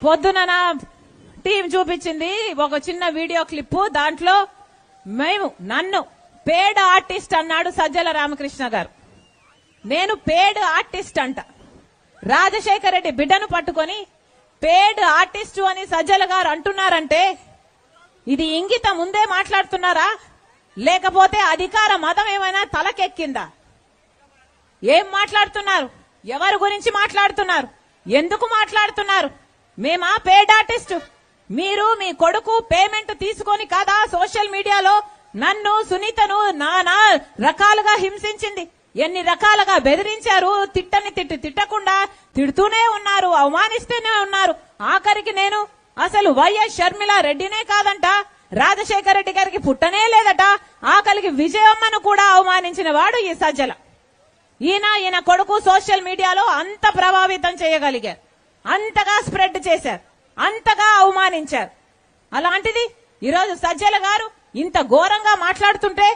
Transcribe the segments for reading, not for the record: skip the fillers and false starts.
పొద్దున నా టీం చూపించింది ఒక చిన్న వీడియో క్లిప్. దాంట్లో నన్ను పేడ్ ఆర్టిస్ట్ అన్నాడు సజ్జల రామకృష్ణ గారు. నేను పేడ్ ఆర్టిస్ట్ అంట. రాజశేఖర రెడ్డి బిడ్డను పట్టుకొని పేడ్ ఆర్టిస్టు అని సజ్జల గారు అంటున్నారంటే ఇది ఇంగితం ముందే మాట్లాడుతున్నారా, లేకపోతే అధికార మదం ఏమైనా తలకెక్కిందా? ఏం మాట్లాడుతున్నారు? ఎవరి గురించి మాట్లాడుతున్నారు? ఎందుకు మాట్లాడుతున్నారు? మేమా పేడ్ ఆర్టిస్ట్? మీరు మీ కొడుకు పేమెంట్ తీసుకొని కాదా సోషల్ మీడియాలో నన్ను సునీతను నానా రకాలుగా హింసించింది, ఎన్ని రకాలుగా బెదిరించారు. తిట్టకుండా తిడుతూనే ఉన్నారు, అవమానిస్తూనే ఉన్నారు. ఆఖరికి నేను అసలు వైఎస్ షర్మిల రెడ్డినే కాదంట, రాజశేఖర రెడ్డి గారికి పుట్టనే లేదట, ఆఖరికి విజయమ్మను కూడా అవమానించిన వాడు ఈ సజ్జల. ఈయన కొడుకు సోషల్ మీడియాలో అంత ప్రభావితం చేయగలిగారు, అంతగా స్ప్రెడ్ చేశారు, అంతగా అవమానించారు. అలాంటిది ఈరోజు సజ్జల గారు ఇంత ఘోరంగా మాట్లాడుతుంటే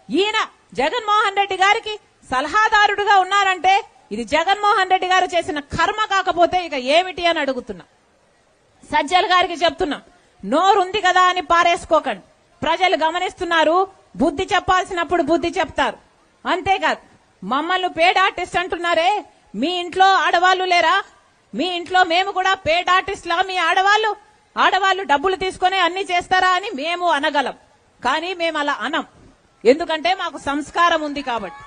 ఈయన జగన్మోహన్ రెడ్డి గారికి సలహాదారుడుగా ఉన్నారంటే ఇది జగన్మోహన్ రెడ్డి గారు చేసిన కర్మ కాకపోతే ఇక ఏమిటి అని అడుగుతున్నా. సజ్జల గారికి చెప్తున్నా, నోరుంది కదా అని పారేసుకోకండి. ప్రజలు గమనిస్తున్నారు, బుద్ధి చెప్పాల్సినప్పుడు బుద్ధి చెప్తారు. అంతేకాదు మమ్మల్ని పేడ్ ఆర్టిస్ట్ అంటున్నారే, మీ ఇంట్లో ఆడవాళ్లు లేరా? మీ ఇంట్లో మేము కూడా పేడ్ ఆర్టిస్ట్ లా మీ ఆడవాళ్లు డబ్బులు తీసుకుని అన్ని చేస్తారా అని మేము అనగలం. కానీ మేము అలా అనం, ఎందుకంటే మాకు సంస్కారం ఉంది కాబట్టి.